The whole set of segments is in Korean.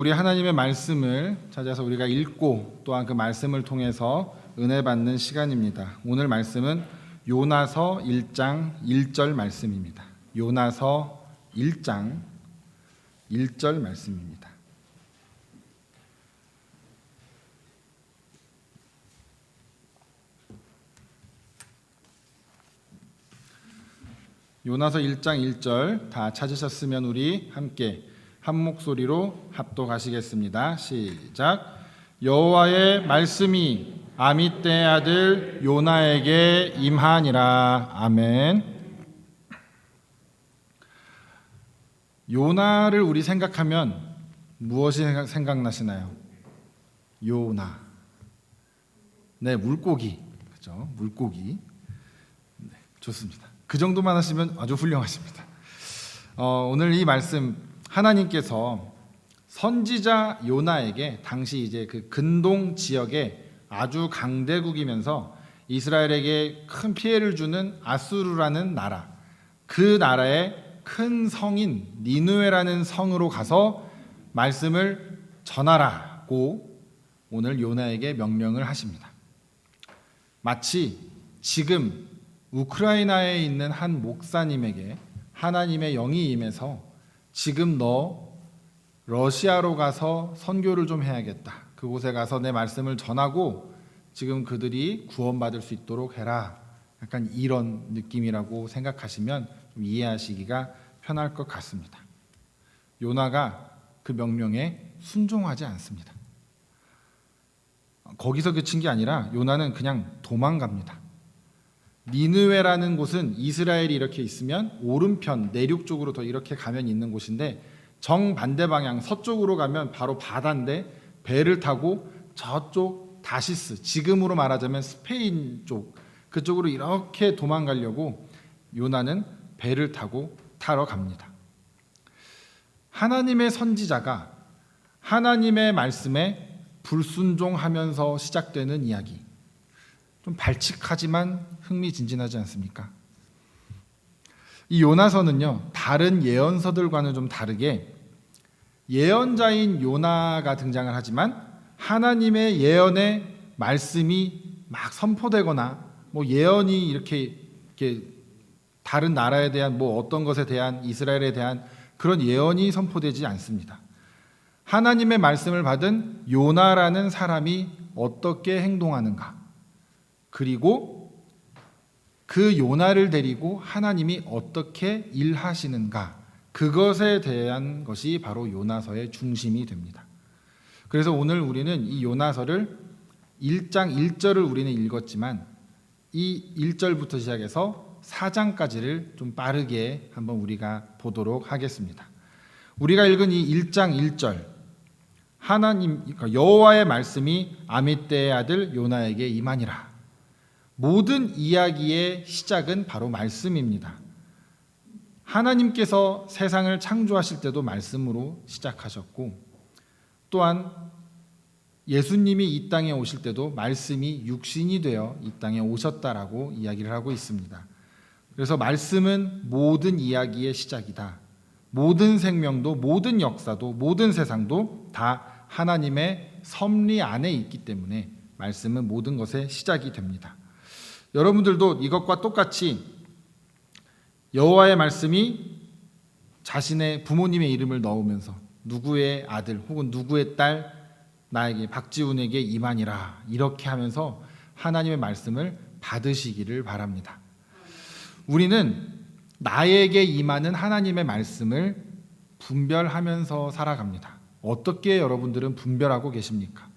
우리 하나님의 말씀을 찾아서 우리가 읽고 또한 그 말씀을 통해서 은혜 받는 시간입니다. 오늘 말씀은 요나서 1장 1절 말씀입니다. 요나서 1장 1절 말씀입니다. 요나서 1장 1절 다 찾으셨으면 우리 함께 한 목소리로 합독하시겠습니다. 시작. 여호와의 말씀이 아미떼의 아들 요나에게 임하니라. 아멘. 요나를 우리 생각하면 무엇이 생각나시나요? 요나. 네, 물고기. 그렇죠? 물고기. 네, 좋습니다. 그 정도만 하시면 아주 훌륭하십니다. 오늘 이 말씀 하나님께서 선지자 요나에게 당시 이제 그 근동 지역에 아주 강대국이면서 이스라엘에게 큰 피해를 주는 아수르라는 나라, 그 나라의 큰 성인 니느웨라는 성으로 가서 말씀을 전하라고 오늘 요나에게 명령을 하십니다. 마치 지금 우크라이나에 있는 한 목사님에게 하나님의 영이 임해서 지금 너 러시아로 가서 선교를 좀 해야겠다. 그곳에 가서 내 말씀을 전하고 지금 그들이 구원받을 수 있도록 해라. 약간 이런 느낌이라고 생각하시면 좀 이해하시기가 편할 것 같습니다. 요나가 그 명령에 순종하지 않습니다. 거기서 그친 게 아니라 요나는 그냥 도망갑니다. 니느웨라는 곳은 이스라엘이 이렇게 있으면 오른편 내륙 쪽으로 더 이렇게 가면 있는 곳인데 정반대 방향 서쪽으로 가면 바로 바다인데 배를 타고 저쪽 다시스, 지금으로 말하자면 스페인 쪽 그쪽으로 이렇게 도망가려고 요나는 배를 타고 타러 갑니다. 하나님의 선지자가 하나님의 말씀에 불순종하면서 시작되는 이야기, 좀 발칙하지만 흥미진진하지 않습니까? 이 요나서는요, 다른 예언서들과는 좀 다르게 예언자인 요나가 등장을 하지만 하나님의 예언의 말씀이 막 선포되거나 뭐 예언이 이렇게 다른 나라에 대한 뭐 어떤 것에 대한 이스라엘에 대한 그런 예언이 선포되지 않습니다. 하나님의 말씀을 받은 요나라는 사람이 어떻게 행동하는가, 그리고 그 요나를 데리고 하나님이 어떻게 일하시는가, 그것에 대한 것이 바로 요나서의 중심이 됩니다. 그래서 오늘 우리는 이 요나서를 1장 1절을 우리는 읽었지만 이 1절부터 시작해서 4장까지를 좀 빠르게 한번 우리가 보도록 하겠습니다. 우리가 읽은 이 1장 1절, 하나님, 그러니까 여호와의 말씀이 아미떼의 아들 요나에게 임하니라. 모든 이야기의 시작은 바로 말씀입니다. 하나님께서 세상을 창조하실 때도 말씀으로 시작하셨고, 또한 예수님이 이 땅에 오실 때도 말씀이 육신이 되어 이 땅에 오셨다라고 이야기를 하고 있습니다. 그래서 말씀은 모든 이야기의 시작이다. 모든 생명도, 모든 역사도, 모든 세상도 다 하나님의 섭리 안에 있기 때문에 말씀은 모든 것의 시작이 됩니다. 여러분들도 이것과 똑같이 여호와의 말씀이 자신의 부모님의 이름을 넣으면서 누구의 아들 혹은 누구의 딸 나에게 박지훈에게 임하니라 이렇게 하면서 하나님의 말씀을 받으시기를 바랍니다. 우리는 나에게 임하는 하나님의 말씀을 분별하면서 살아갑니다. 어떻게 여러분들은 분별하고 계십니까?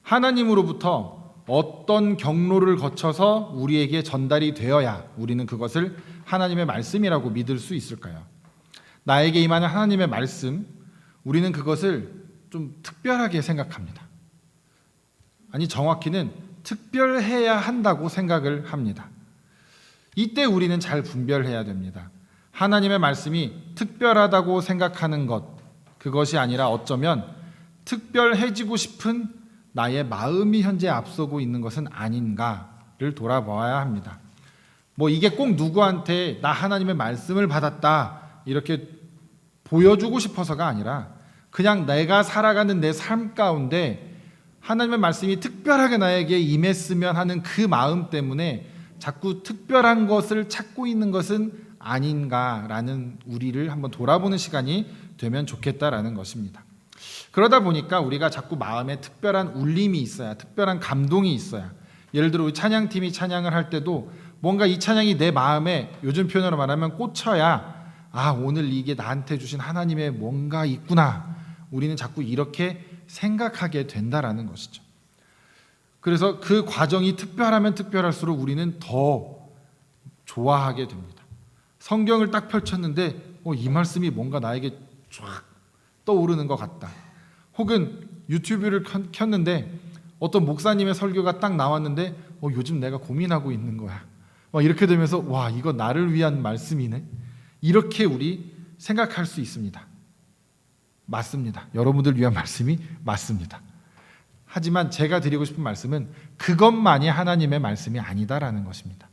하나님으로부터 어떤 경로를 거쳐서 우리에게 전달이 되어야 우리는 그것을 하나님의 말씀이라고 믿을 수 있을까요? 나에게 임하는 하나님의 말씀, 우리는 그것을 좀 특별하게 생각합니다. 아니, 정확히는 특별해야 한다고 생각을 합니다. 이때 우리는 잘 분별해야 됩니다. 하나님의 말씀이 특별하다고 생각하는 것, 그것이 아니라 어쩌면 특별해지고 싶은 나의 마음이 현재 앞서고 있는 것은 아닌가를 돌아봐야 합니다. 뭐 이게 꼭 누구한테 나 하나님의 말씀을 받았다 이렇게 보여주고 싶어서가 아니라 그냥 내가 살아가는 내 삶 가운데 하나님의 말씀이 특별하게 나에게 임했으면 하는 그 마음 때문에 자꾸 특별한 것을 찾고 있는 것은 아닌가라는 우리를 한번 돌아보는 시간이 되면 좋겠다라는 것입니다. 그러다 보니까 우리가 자꾸 마음에 특별한 울림이 있어야, 특별한 감동이 있어야, 예를 들어 우리 찬양팀이 찬양을 할 때도 뭔가 이 찬양이 내 마음에, 요즘 표현으로 말하면 꽂혀야, 아, 오늘 이게 나한테 주신 하나님의 뭔가 있구나, 우리는 자꾸 이렇게 생각하게 된다라는 것이죠. 그래서 그 과정이 특별하면 특별할수록 우리는 더 좋아하게 됩니다. 성경을 딱 펼쳤는데 이 말씀이 뭔가 나에게 쫙 떠오르는 것 같다. 혹은 유튜브를 켰는데 어떤 목사님의 설교가 딱 나왔는데 요즘 내가 고민하고 있는 거야. 이렇게 되면서 와, 이거 나를 위한 말씀이네. 이렇게 우리 생각할 수 있습니다. 맞습니다. 여러분들 위한 말씀이 맞습니다. 하지만 제가 드리고 싶은 말씀은 그것만이 하나님의 말씀이 아니다라는 것입니다.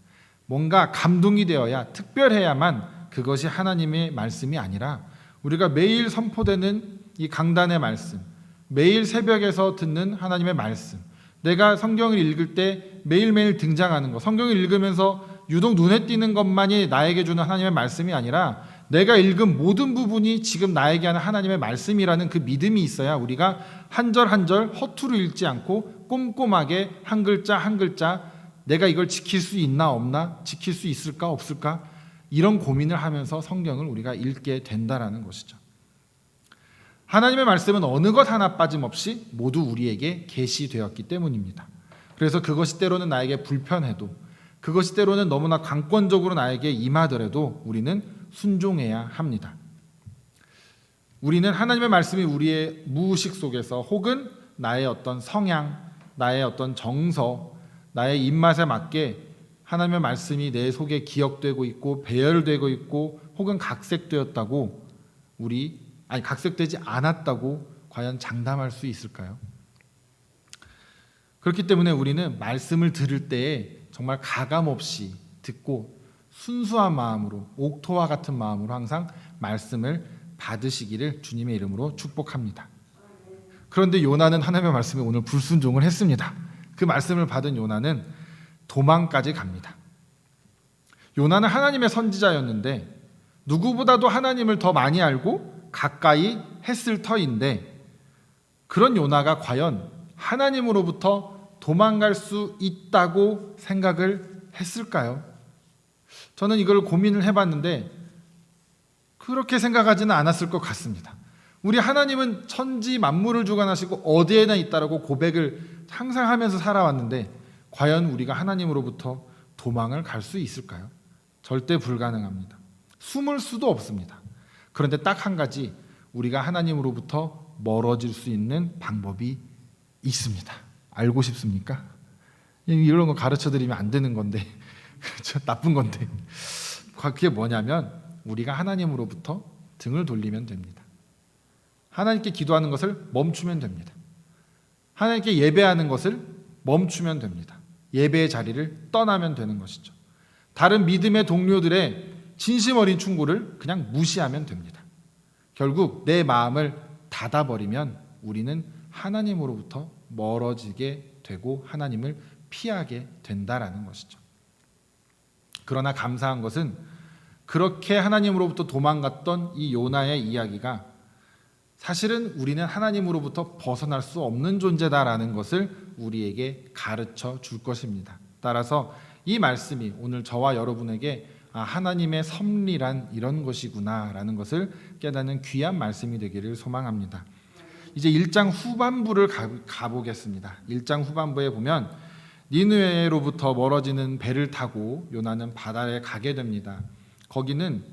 뭔가 감동이 되어야, 특별해야만 그것이 하나님의 말씀이 아니라 우리가 매일 선포되는 이 강단의 말씀, 매일 새벽에서 듣는 하나님의 말씀, 내가 성경을 읽을 때 매일매일 등장하는 것, 성경을 읽으면서 유독 눈에 띄는 것만이 나에게 주는 하나님의 말씀이 아니라 내가 읽은 모든 부분이 지금 나에게 하는 하나님의 말씀이라는 그 믿음이 있어야 우리가 한 절 한 절 허투루 읽지 않고 꼼꼼하게 한 글자 한 글자 내가 이걸 지킬 수 있나 없나, 지킬 수 있을까 없을까, 이런 고민을 하면서 성경을 우리가 읽게 된다라는 것이죠. 하나님의 말씀은 어느 것 하나 빠짐없이 모두 우리에게 계시되었기 때문입니다. 그래서 그것이 때로는 나에게 불편해도, 그것이 때로는 너무나 강권적으로 나에게 임하더라도 우리는 순종해야 합니다. 우리는 하나님의 말씀이 우리의 무의식 속에서 혹은 나의 어떤 성향, 나의 어떤 정서, 나의 입맛에 맞게 하나님의 말씀이 내 속에 기억되고 있고 배열되고 있고 혹은 각색되었다고 각색되지 않았다고 과연 장담할 수 있을까요? 그렇기 때문에 우리는 말씀을 들을 때에 정말 가감없이 듣고 순수한 마음으로, 옥토와 같은 마음으로 항상 말씀을 받으시기를 주님의 이름으로 축복합니다. 그런데 요나는 하나님의 말씀에 오늘 불순종을 했습니다. 그 말씀을 받은 요나는 도망까지 갑니다. 요나는 하나님의 선지자였는데 누구보다도 하나님을 더 많이 알고 가까이 했을 터인데 그런 요나가 과연 하나님으로부터 도망갈 수 있다고 생각을 했을까요? 저는 이걸 고민을 해봤는데 그렇게 생각하지는 않았을 것 같습니다. 우리 하나님은 천지 만물을 주관하시고 어디에나 있다라고 고백을 항상 하면서 살아왔는데 과연 우리가 하나님으로부터 도망을 갈 수 있을까요? 절대 불가능합니다. 숨을 수도 없습니다. 그런데 딱 한 가지, 우리가 하나님으로부터 멀어질 수 있는 방법이 있습니다. 알고 싶습니까? 이런 거 가르쳐드리면 안 되는 건데 그렇죠? 나쁜 건데 그게 뭐냐면 우리가 하나님으로부터 등을 돌리면 됩니다. 하나님께 기도하는 것을 멈추면 됩니다. 하나님께 예배하는 것을 멈추면 됩니다. 예배의 자리를 떠나면 되는 것이죠. 다른 믿음의 동료들의 진심 어린 충고를 그냥 무시하면 됩니다. 결국 내 마음을 닫아버리면 우리는 하나님으로부터 멀어지게 되고 하나님을 피하게 된다라는 것이죠. 그러나 감사한 것은 그렇게 하나님으로부터 도망갔던 이 요나의 이야기가 사실은 우리는 하나님으로부터 벗어날 수 없는 존재다라는 것을 우리에게 가르쳐 줄 것입니다. 따라서 이 말씀이 오늘 저와 여러분에게 하나님의 섭리란 이런 것이구나라는 것을 깨닫는 귀한 말씀이 되기를 소망합니다. 이제 1장 후반부를 가보겠습니다. 1장 후반부에 보면 니느웨로부터 멀어지는 배를 타고 요나는 바다에 가게 됩니다. 거기는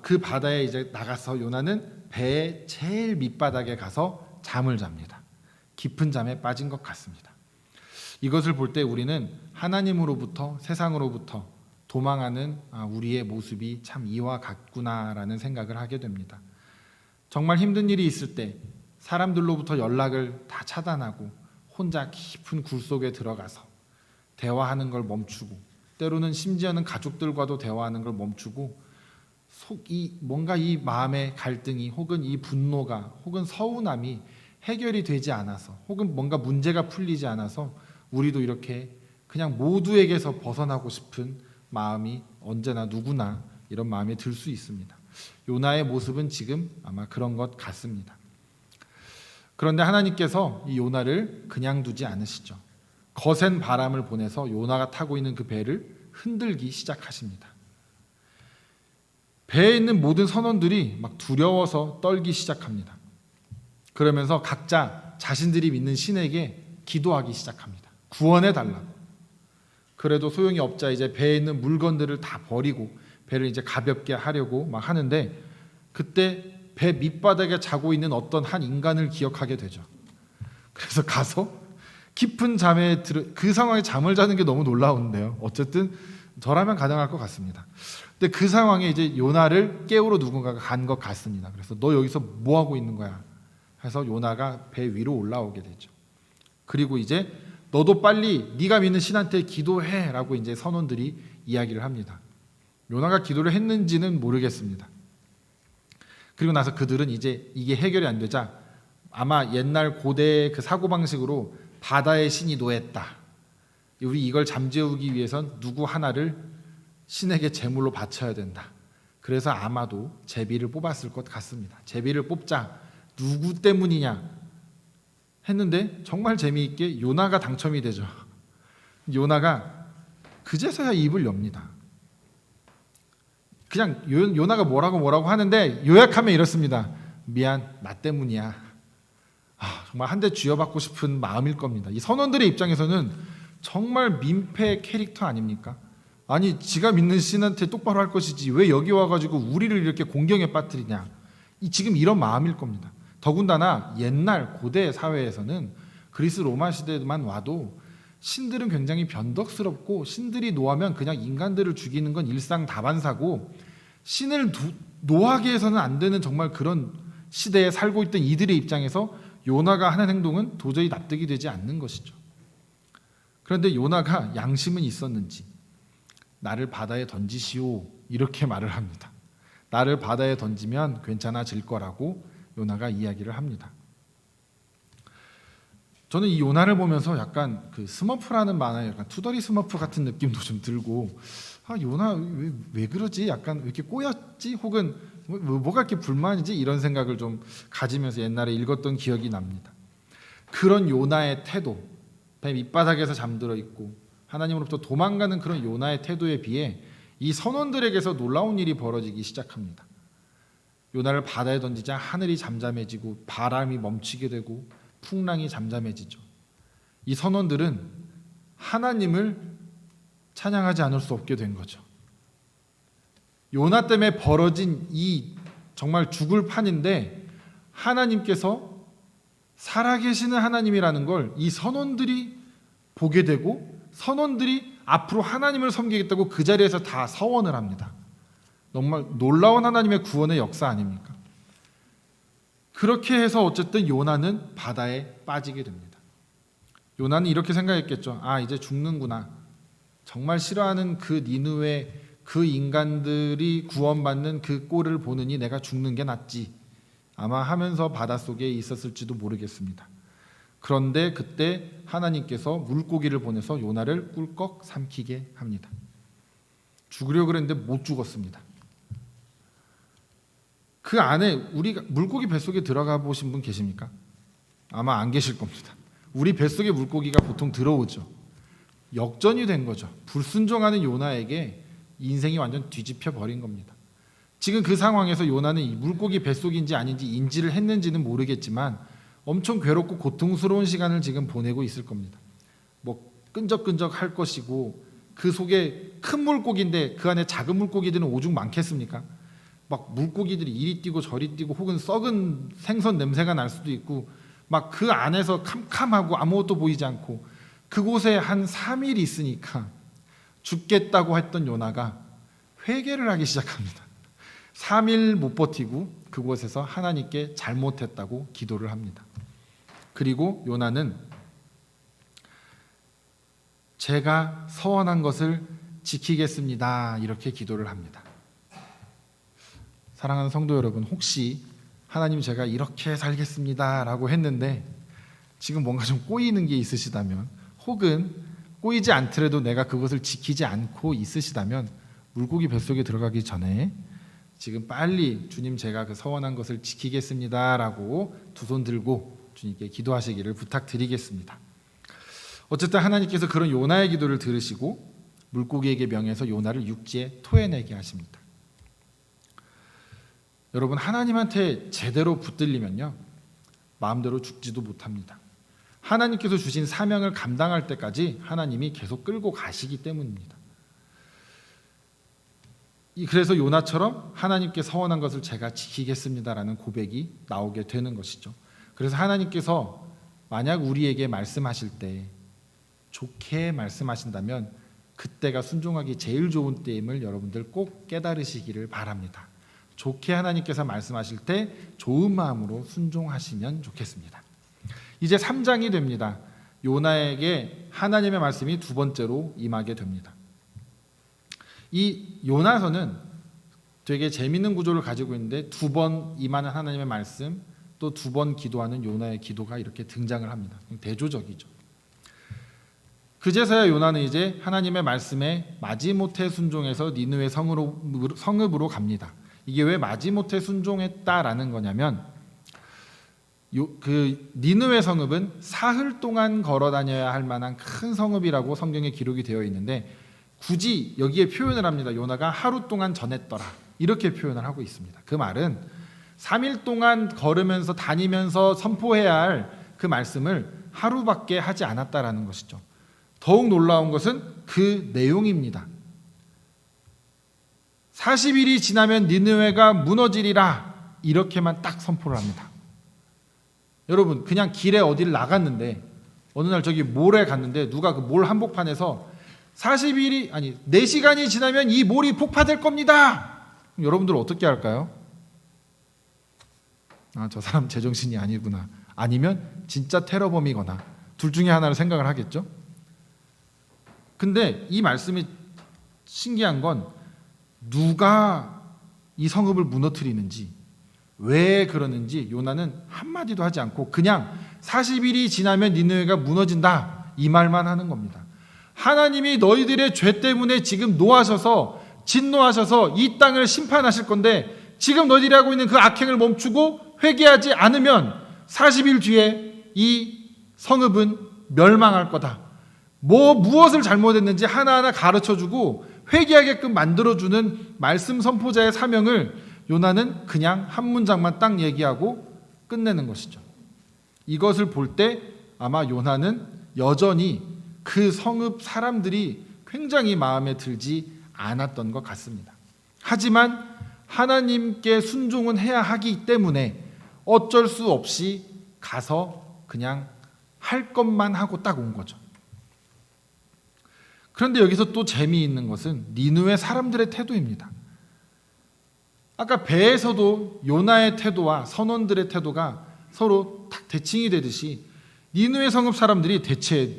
그 바다에 이제 나가서 요나는 배의 제일 밑바닥에 가서 잠을 잡니다. 깊은 잠에 빠진 것 같습니다. 이것을 볼 때 우리는 하나님으로부터, 세상으로부터 도망하는 우리의 모습이 참 이와 같구나라는 생각을 하게 됩니다. 정말 힘든 일이 있을 때 사람들로부터 연락을 다 차단하고 혼자 깊은 굴 속에 들어가서 대화하는 걸 멈추고, 때로는 심지어는 가족들과도 대화하는 걸 멈추고 뭔가 이 마음의 갈등이 혹은 이 분노가 혹은 서운함이 해결이 되지 않아서 혹은 뭔가 문제가 풀리지 않아서 우리도 이렇게 그냥 모두에게서 벗어나고 싶은 마음이 언제나 누구나 이런 마음이 들 수 있습니다. 요나의 모습은 지금 아마 그런 것 같습니다. 그런데 하나님께서 이 요나를 그냥 두지 않으시죠. 거센 바람을 보내서 요나가 타고 있는 그 배를 흔들기 시작하십니다. 배에 있는 모든 선원들이 막 두려워서 떨기 시작합니다. 그러면서 각자 자신들이 믿는 신에게 기도하기 시작합니다. 구원해 달라고. 그래도 소용이 없자 이제 배에 있는 물건들을 다 버리고 배를 이제 가볍게 하려고 막 하는데, 그때 배 밑바닥에 자고 있는 어떤 한 인간을 기억하게 되죠. 그래서 가서 깊은 잠에 그 상황에 잠을 자는 게 너무 놀라운데요. 어쨌든 저라면 가능할 것 같습니다. 근데 그 상황에 이제 요나를 깨우러 누군가가 간 것 같습니다. 그래서 너 여기서 뭐 하고 있는 거야? 해서 요나가 배 위로 올라오게 되죠. 그리고 이제 너도 빨리 네가 믿는 신한테 기도해라고 이제 선원들이 이야기를 합니다. 요나가 기도를 했는지는 모르겠습니다. 그리고 나서 그들은 이제 이게 해결이 안 되자 아마 옛날 고대의 그 사고방식으로 바다의 신이 노했다. 우리 이걸 잠재우기 위해선 누구 하나를 신에게 제물로 바쳐야 된다. 그래서 아마도 제비를 뽑았을 것 같습니다. 제비를 뽑자 누구 때문이냐 했는데 정말 재미있게 요나가 당첨이 되죠. 요나가 그제서야 입을 엽니다. 그냥 요나가 뭐라고 하는데 요약하면 이렇습니다. 미안, 나 때문이야. 정말 한 대 쥐어받고 싶은 마음일 겁니다. 이 선원들의 입장에서는 정말 민폐 캐릭터 아닙니까? 아니 지가 믿는 신한테 똑바로 할 것이지 왜 여기 와가지고 우리를 이렇게 공경에 빠뜨리냐. 지금 이런 마음일 겁니다. 더군다나 옛날 고대 사회에서는 그리스 로마 시대만 와도 신들은 굉장히 변덕스럽고 신들이 노하면 그냥 인간들을 죽이는 건 일상다반사고 신을 노하게 해서는 안 되는 정말 그런 시대에 살고 있던 이들의 입장에서 요나가 하는 행동은 도저히 납득이 되지 않는 것이죠. 그런데 요나가 양심은 있었는지 나를 바다에 던지시오 이렇게 말을 합니다. 나를 바다에 던지면 괜찮아질 거라고 요나가 이야기를 합니다. 저는 이 요나를 보면서 약간 그 스머프라는 만화의 약간 투덜이 스머프 같은 느낌도 좀 들고 요나 왜 그러지? 약간 왜 이렇게 꼬였지? 혹은 뭐가 이렇게 불만이지? 이런 생각을 좀 가지면서 옛날에 읽었던 기억이 납니다. 그런 요나의 태도, 배 밑바닥에서 잠들어 있고 하나님으로부터 도망가는 그런 요나의 태도에 비해 이 선원들에게서 놀라운 일이 벌어지기 시작합니다. 요나를 바다에 던지자 하늘이 잠잠해지고 바람이 멈추게 되고 풍랑이 잠잠해지죠. 이 선원들은 하나님을 찬양하지 않을 수 없게 된 거죠. 요나 때문에 벌어진 이 정말 죽을 판인데 하나님께서 살아계시는 하나님이라는 걸 이 선원들이 보게 되고 선원들이 앞으로 하나님을 섬기겠다고 그 자리에서 다 서원을 합니다. 정말 놀라운 하나님의 구원의 역사 아닙니까? 그렇게 해서 어쨌든 요나는 바다에 빠지게 됩니다. 요나는 이렇게 생각했겠죠. 이제 죽는구나. 정말 싫어하는 그 니느웨 그 인간들이 구원받는 그 꼴을 보느니 내가 죽는 게 낫지. 아마 하면서 바닷속에 있었을지도 모르겠습니다. 그런데 그때 하나님께서 물고기를 보내서 요나를 꿀꺽 삼키게 합니다. 죽으려고 그랬는데 못 죽었습니다. 그 안에 우리가 물고기 뱃속에 들어가 보신 분 계십니까? 아마 안 계실 겁니다. 우리 뱃속에 물고기가 보통 들어오죠. 역전이 된 거죠. 불순종하는 요나에게 인생이 완전 뒤집혀 버린 겁니다. 지금 그 상황에서 요나는 이 물고기 뱃속인지 아닌지 인지를 했는지는 모르겠지만 엄청 괴롭고 고통스러운 시간을 지금 보내고 있을 겁니다. 뭐 끈적끈적 할 것이고 그 속에 큰 물고기인데 그 안에 작은 물고기들은 오죽 많겠습니까? 막 물고기들이 이리 뛰고 저리 뛰고 혹은 썩은 생선 냄새가 날 수도 있고 막 그 안에서 캄캄하고 아무것도 보이지 않고 그곳에 한 3일 있으니까 죽겠다고 했던 요나가 회개를 하기 시작합니다. 3일 못 버티고 그곳에서 하나님께 잘못했다고 기도를 합니다. 그리고 요나는 제가 서원한 것을 지키겠습니다. 이렇게 기도를 합니다. 사랑하는 성도 여러분, 혹시 하나님 제가 이렇게 살겠습니다라고 했는데 지금 뭔가 좀 꼬이는 게 있으시다면, 혹은 꼬이지 않더라도 내가 그것을 지키지 않고 있으시다면 물고기 뱃속에 들어가기 전에 지금 빨리 주님 제가 그 서원한 것을 지키겠습니다라고 두 손 들고 주님께 기도하시기를 부탁드리겠습니다. 어쨌든 하나님께서 그런 요나의 기도를 들으시고 물고기에게 명해서 요나를 육지에 토해내게 하십니다. 여러분, 하나님한테 제대로 붙들리면요 마음대로 죽지도 못합니다. 하나님께서 주신 사명을 감당할 때까지 하나님이 계속 끌고 가시기 때문입니다. 그래서 요나처럼 하나님께 서원한 것을 제가 지키겠습니다라는 고백이 나오게 되는 것이죠. 그래서 하나님께서 만약 우리에게 말씀하실 때 좋게 말씀하신다면 그때가 순종하기 제일 좋은 때임을 여러분들 꼭 깨달으시기를 바랍니다. 좋게 하나님께서 말씀하실 때 좋은 마음으로 순종하시면 좋겠습니다. 이제 3장이 됩니다. 요나에게 하나님의 말씀이 두 번째로 임하게 됩니다. 이 요나서는 되게 재미있는 구조를 가지고 있는데 두 번 임하는 하나님의 말씀, 또 두 번 기도하는 요나의 기도가 이렇게 등장을 합니다. 대조적이죠. 그제서야 요나는 이제 하나님의 말씀에 마지못해 순종해서 니느웨 성읍으로 갑니다. 이게 왜 마지못해 순종했다라는 거냐면 그 니느웨 성읍은 사흘 동안 걸어 다녀야 할 만한 큰 성읍이라고 성경에 기록이 되어 있는데 굳이 여기에 표현을 합니다. 요나가 하루 동안 전했더라 이렇게 표현을 하고 있습니다. 그 말은 3일 동안 걸으면서 다니면서 선포해야 할 그 말씀을 하루밖에 하지 않았다라는 것이죠. 더욱 놀라운 것은 그 내용입니다. 40일이 지나면 니느웨가 무너지리라 이렇게만 딱 선포를 합니다. 여러분, 그냥 길에 어디를 나갔는데 어느 날 저기 몰에 갔는데 누가 그 몰 한복판에서 4시간이 지나면 이 몰이 폭파될 겁니다. 여러분들 어떻게 할까요? 저 사람 제정신이 아니구나. 아니면 진짜 테러범이거나 둘 중에 하나를 생각을 하겠죠. 근데 이 말씀이 신기한 건 누가 이 성읍을 무너뜨리는지 왜 그러는지 요나는 한마디도 하지 않고 그냥 40일이 지나면 니느웨가 무너진다 이 말만 하는 겁니다. 하나님이 너희들의 죄 때문에 지금 노하셔서 진노하셔서 이 땅을 심판하실 건데 지금 너희들이 하고 있는 그 악행을 멈추고 회개하지 않으면 40일 뒤에 이 성읍은 멸망할 거다. 무엇을 잘못했는지 하나하나 가르쳐주고 회개하게끔 만들어주는 말씀 선포자의 사명을 요나는 그냥 한 문장만 딱 얘기하고 끝내는 것이죠. 이것을 볼 때 아마 요나는 여전히 그 성읍 사람들이 굉장히 마음에 들지 않았던 것 같습니다. 하지만 하나님께 순종은 해야 하기 때문에 어쩔 수 없이 가서 그냥 할 것만 하고 딱 온 거죠. 그런데 여기서 또 재미있는 것은 니느웨 사람들의 태도입니다. 아까 배에서도 요나의 태도와 선원들의 태도가 서로 딱 대칭이 되듯이 니느웨 성읍 사람들이 대체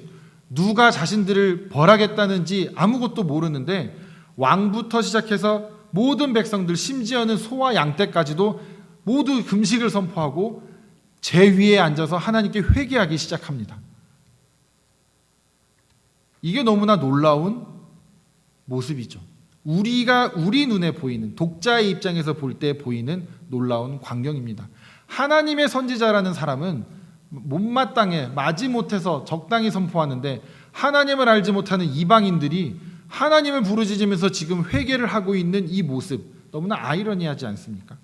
누가 자신들을 벌하겠다는지 아무것도 모르는데 왕부터 시작해서 모든 백성들 심지어는 소와 양떼까지도 모두 금식을 선포하고 제 위에 앉아서 하나님께 회개하기 시작합니다. 이게 너무나 놀라운 모습이죠. 우리 눈에 보이는 독자의 입장에서 볼 때 보이는 놀라운 광경입니다. 하나님의 선지자라는 사람은 못마땅해 마지못해서 적당히 선포하는데 하나님을 알지 못하는 이방인들이 하나님을 부르짖으면서 지금 회개를 하고 있는 이 모습 너무나 아이러니하지 않습니까?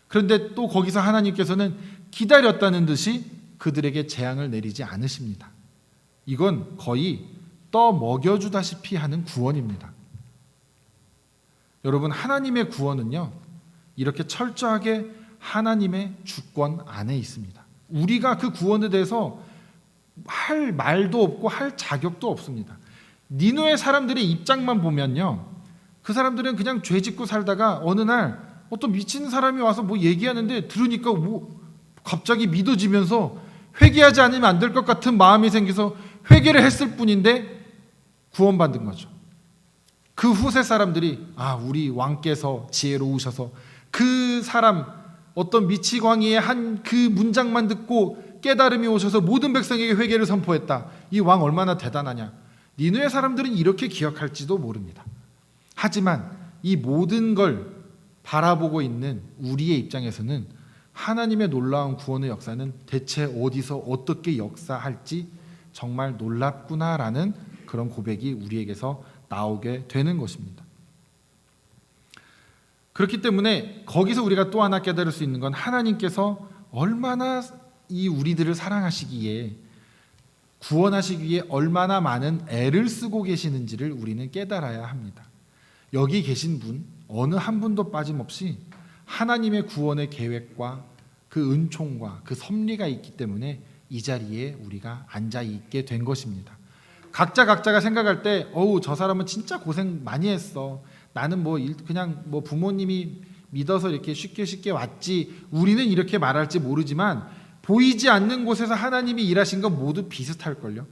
그런데 또 거기서 하나님께서는 기다렸다는 듯이 그들에게 재앙을 내리지 않으십니다. 이건 거의 떠먹여주다시피 하는 구원입니다. 여러분, 하나님의 구원은요 이렇게 철저하게 하나님의 주권 안에 있습니다. 우리가 그 구원에 대해서 할 말도 없고 할 자격도 없습니다. 니느웨 사람들의 입장만 보면요 그 사람들은 그냥 죄 짓고 살다가 어느 날 어떤 미친 사람이 와서 뭐 얘기하는데 들으니까 갑자기 믿어지면서 회개하지 않으면 안 될 것 같은 마음이 생겨서 회개를 했을 뿐인데 구원받은 거죠. 그 후세 사람들이 우리 왕께서 지혜로우셔서 그 사람 어떤 미치광이의 한 그 문장만 듣고 깨달음이 오셔서 모든 백성에게 회개를 선포했다. 이 왕 얼마나 대단하냐. 니느웨 사람들은 이렇게 기억할지도 모릅니다. 하지만 이 모든 걸 바라보고 있는 우리의 입장에서는 하나님의 놀라운 구원의 역사는 대체 어디서 어떻게 역사할지 정말 놀랍구나라는 그런 고백이 우리에게서 나오게 되는 것입니다. 그렇기 때문에 거기서 우리가 또 하나 깨달을 수 있는 건 하나님께서 얼마나 이 우리들을 사랑하시기에 구원하시기 위해 얼마나 많은 애를 쓰고 계시는지를 우리는 깨달아야 합니다. 여기 계신 분 어느 한 분도 빠짐없이 하나님의 구원의 계획과 그 은총과 그 섭리가 있기 때문에 이 자리에 우리가 앉아 있게 된 것입니다. 각자가 생각할 때 어우 저 사람은 진짜 고생 많이 했어. 나는 그냥 부모님이 믿어서 이렇게 쉽게 왔지. 우리는 이렇게 말할지 모르지만 보이지 않는 곳에서 하나님이 일하신 건 모두 비슷할걸요.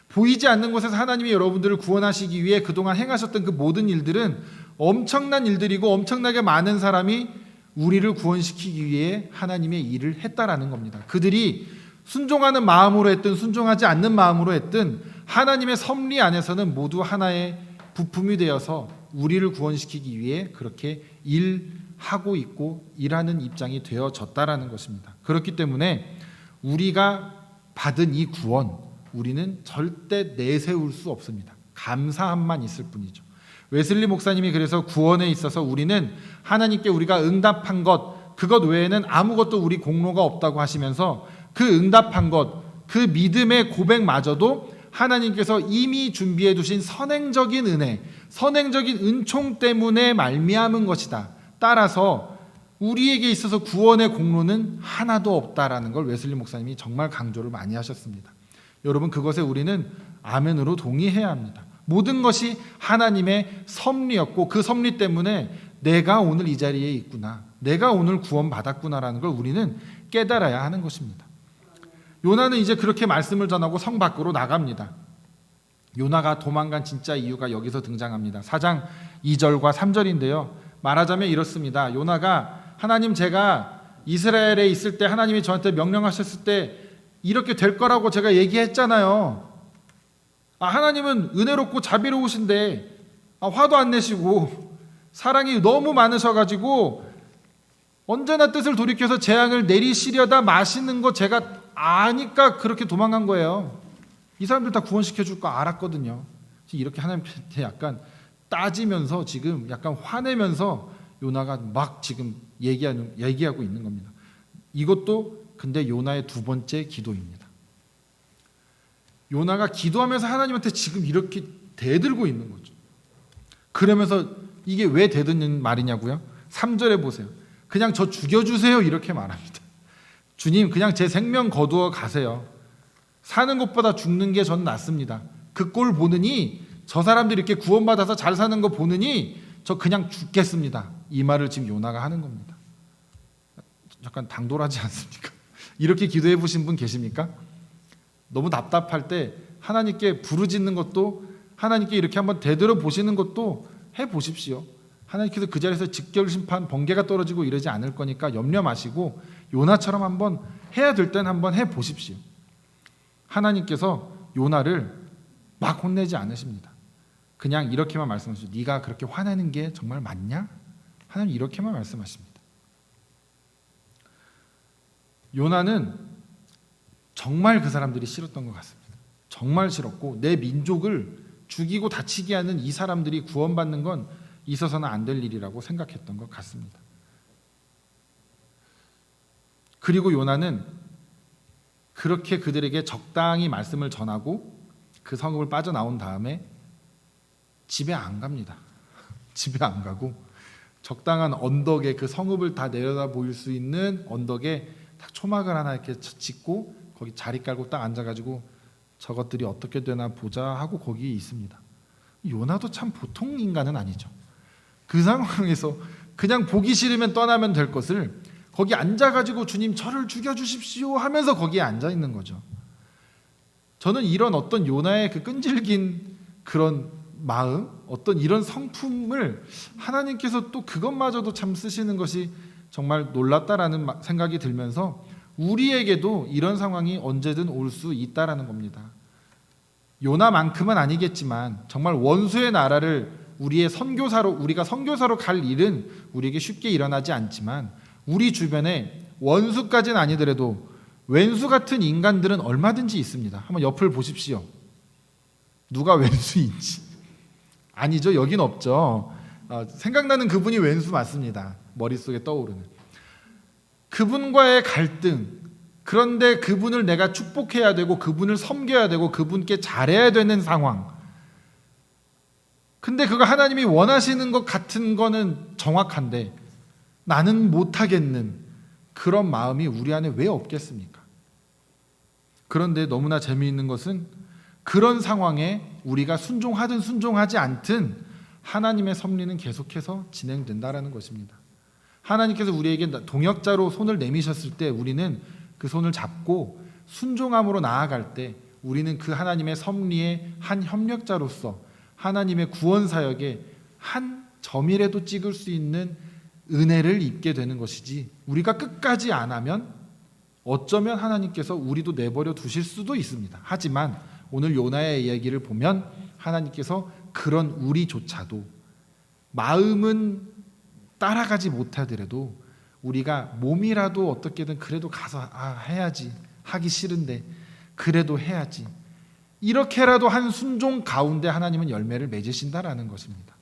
보이지 않는 곳에서 하나님이 여러분들을 구원하시기 위해 그동안 행하셨던 그 모든 일들은 엄청난 일들이고 엄청나게 많은 사람이 우리를 구원시키기 위해 하나님의 일을 했다라는 겁니다. 그들이 순종하는 마음으로 했든 순종하지 않는 마음으로 했든 하나님의 섭리 안에서는 모두 하나의 부품이 되어서 우리를 구원시키기 위해 그렇게 일하고 있고 일하는 입장이 되어졌다라는 것입니다. 그렇기 때문에 우리가 받은 이 구원 우리는 절대 내세울 수 없습니다. 감사함만 있을 뿐이죠. 웨슬리 목사님이 그래서 구원에 있어서 우리는 하나님께 우리가 응답한 것 그것 외에는 아무것도 우리 공로가 없다고 하시면서 그 응답한 것 그 믿음의 고백마저도 하나님께서 이미 준비해 두신 선행적인 은혜 선행적인 은총 때문에 말미암은 것이다. 따라서 우리에게 있어서 구원의 공로는 하나도 없다라는 걸 웨슬리 목사님이 정말 강조를 많이 하셨습니다. 여러분 그것에 우리는 아멘으로 동의해야 합니다. 모든 것이 하나님의 섭리였고 그 섭리 때문에 내가 오늘 이 자리에 있구나. 내가 오늘 구원받았구나라는 걸 우리는 깨달아야 하는 것입니다. 요나는 이제 그렇게 말씀을 전하고 성 밖으로 나갑니다. 요나가 도망간 진짜 이유가 여기서 등장합니다. 4장 2절과 3절인데요. 말하자면 이렇습니다. 요나가 하나님 제가 이스라엘에 있을 때 하나님이 저한테 명령하셨을 때 이렇게 될 거라고 제가 얘기했잖아요. 하나님은 은혜롭고 자비로우신데 화도 안 내시고 사랑이 너무 많으셔가지고 언제나 뜻을 돌이켜서 재앙을 내리시려다 마시는 거 제가 아니까 그렇게 도망간 거예요. 이 사람들 다 구원시켜 줄 거 알았거든요. 이렇게 하나님한테 약간 따지면서 지금 약간 화내면서 요나가 막 지금 얘기하고 있는 겁니다. 이것도 근데 요나의 두 번째 기도입니다. 요나가 기도하면서 하나님한테 지금 이렇게 대들고 있는 거죠. 그러면서 이게 왜 대드는 말이냐고요? 3절에 보세요. 그냥 저 죽여주세요 이렇게 말합니다. 주님 그냥 제 생명 거두어 가세요. 사는 것보다 죽는 게 전 낫습니다. 그 꼴 보느니 저 사람들이 이렇게 구원받아서 잘 사는 거 보느니 저 그냥 죽겠습니다. 이 말을 지금 요나가 하는 겁니다. 약간 당돌하지 않습니까? 이렇게 기도해 보신 분 계십니까? 너무 답답할 때 하나님께 부르짖는 것도 하나님께 이렇게 한번 되돌아 보시는 것도 해보십시오. 하나님께서 그 자리에서 직결심판 번개가 떨어지고 이러지 않을 거니까 염려 마시고 요나처럼 한번 해야 될 땐 한번 해보십시오. 하나님께서 요나를 막 혼내지 않으십니다. 그냥 이렇게만 말씀하시죠. 네가 그렇게 화내는 게 정말 맞냐? 하나님 이렇게만 말씀하십니다. 요나는 정말 그 사람들이 싫었던 것 같습니다. 정말 싫었고 내 민족을 죽이고 다치게 하는 이 사람들이 구원받는 건 있어서는 안 될 일이라고 생각했던 것 같습니다. 그리고 요나는 그렇게 그들에게 적당히 말씀을 전하고 그 성읍을 빠져나온 다음에 집에 안 갑니다. 집에 안 가고 적당한 언덕에 그 성읍을 다 내려다 보일 수 있는 언덕에 딱 초막을 하나 이렇게 짓고 거기 자리 깔고 딱 앉아가지고 저것들이 어떻게 되나 보자 하고 거기에 있습니다. 요나도 참 보통 인간은 아니죠. 그 상황에서 그냥 보기 싫으면 떠나면 될 것을 거기 앉아가지고 주님 저를 죽여주십시오 하면서 거기에 앉아있는 거죠. 저는 이런 어떤 요나의 그 끈질긴 그런 마음, 어떤 이런 성품을 하나님께서 또 그것마저도 참 쓰시는 것이 정말 놀랍다라는 생각이 들면서 우리에게도 이런 상황이 언제든 올 수 있다라는 겁니다. 요나만큼은 아니겠지만 정말 원수의 나라를 우리가 선교사로 갈 일은 우리에게 쉽게 일어나지 않지만 우리 주변에 원수까지는 아니더라도 왼수 같은 인간들은 얼마든지 있습니다. 한번 옆을 보십시오. 누가 왼수인지. 아니죠. 여긴 없죠. 생각나는 그분이 왼수 맞습니다. 머릿속에 떠오르는. 그분과의 갈등, 그런데 그분을 내가 축복해야 되고 그분을 섬겨야 되고 그분께 잘해야 되는 상황. 근데 그거 하나님이 원하시는 것 같은 거는 정확한데 나는 못하겠는 그런 마음이 우리 안에 왜 없겠습니까? 그런데 너무나 재미있는 것은 그런 상황에 우리가 순종하든 순종하지 않든 하나님의 섭리는 계속해서 진행된다라는 것입니다. 하나님께서 우리에게 동역자로 손을 내미셨을 때 우리는 그 손을 잡고 순종함으로 나아갈 때 우리는 그 하나님의 섭리의 한 협력자로서 하나님의 구원 사역에 한 점이라도 찍을 수 있는 은혜를 입게 되는 것이지, 우리가 끝까지 안 하면 어쩌면 하나님께서 우리도 내버려 두실 수도 있습니다. 하지만 오늘 요나의 이야기를 보면 하나님께서 그런 우리조차도 마음은 따라가지 못하더라도 우리가 몸이라도 어떻게든 그래도 가서 해야지, 하기 싫은데 그래도 해야지, 이렇게라도 한 순종 가운데 하나님은 열매를 맺으신다라는 것입니다.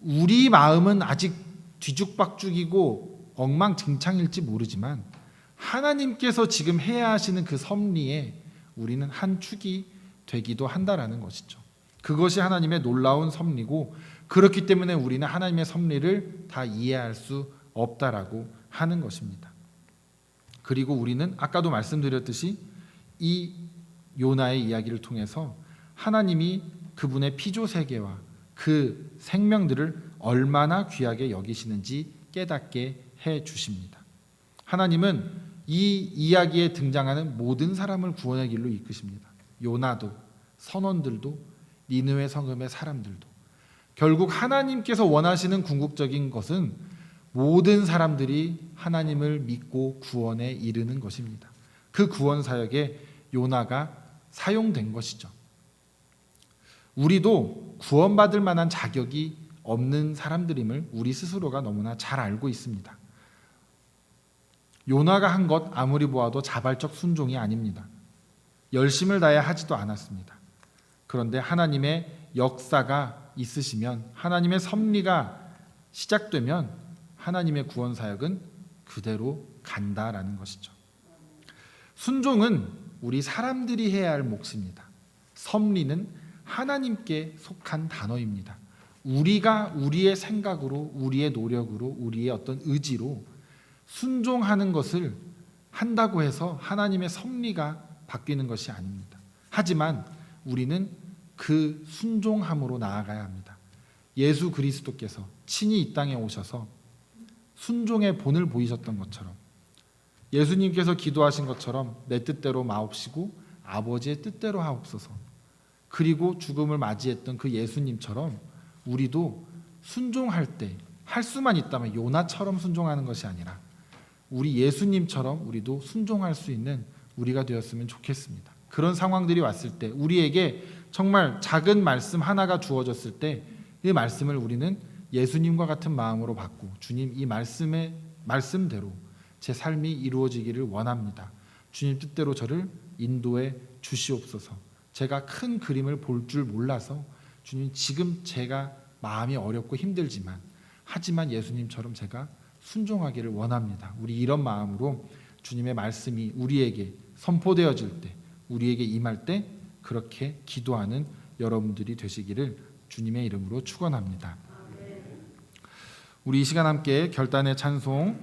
우리 마음은 아직 뒤죽박죽이고 엉망진창일지 모르지만 하나님께서 지금 해야 하시는 그 섭리에 우리는 한 축이 되기도 한다라는 것이죠. 그것이 하나님의 놀라운 섭리고, 그렇기 때문에 우리는 하나님의 섭리를 다 이해할 수 없다라고 하는 것입니다. 그리고 우리는 아까도 말씀드렸듯이 이 요나의 이야기를 통해서 하나님이 그분의 피조 세계와 그 생명들을 얼마나 귀하게 여기시는지 깨닫게 해 주십니다. 하나님은 이 이야기에 등장하는 모든 사람을 구원의 길로 이끄십니다. 요나도, 선원들도, 니느웨 성읍의 사람들도. 결국 하나님께서 원하시는 궁극적인 것은 모든 사람들이 하나님을 믿고 구원에 이르는 것입니다. 그 구원 사역에 요나가 사용된 것이죠. 우리도 구원받을 만한 자격이 없는 사람들임을 우리 스스로가 너무나 잘 알고 있습니다. 요나가 한 것 아무리 보아도 자발적 순종이 아닙니다. 열심을 다해 하지도 않았습니다. 그런데 하나님의 역사가 있으시면, 하나님의 섭리가 시작되면 하나님의 구원 사역은 그대로 간다라는 것이죠. 순종은 우리 사람들이 해야 할 몫입니다. 섭리는 하나님께 속한 단어입니다. 우리가 우리의 생각으로, 우리의 노력으로, 우리의 어떤 의지로 순종하는 것을 한다고 해서 하나님의 섭리가 바뀌는 것이 아닙니다. 하지만 우리는 그 순종함으로 나아가야 합니다. 예수 그리스도께서 친히 이 땅에 오셔서 순종의 본을 보이셨던 것처럼, 예수님께서 기도하신 것처럼 내 뜻대로 마옵시고 아버지의 뜻대로 하옵소서, 그리고 죽음을 맞이했던 그 예수님처럼 우리도 순종할 때 할 수만 있다면 요나처럼 순종하는 것이 아니라 우리 예수님처럼 우리도 순종할 수 있는 우리가 되었으면 좋겠습니다. 그런 상황들이 왔을 때, 우리에게 정말 작은 말씀 하나가 주어졌을 때 이 말씀을 우리는 예수님과 같은 마음으로 받고, 주님, 이 말씀대로 제 삶이 이루어지기를 원합니다. 주님 뜻대로 저를 인도해 주시옵소서. 제가 큰 그림을 볼 줄 몰라서 주님, 지금 제가 마음이 어렵고 힘들지만 하지만 예수님처럼 제가 순종하기를 원합니다. 우리 이런 마음으로 주님의 말씀이 우리에게 선포되어질 때, 우리에게 임할 때 그렇게 기도하는 여러분들이 되시기를 주님의 이름으로 축원합니다. 우리 이 시간 함께 결단의 찬송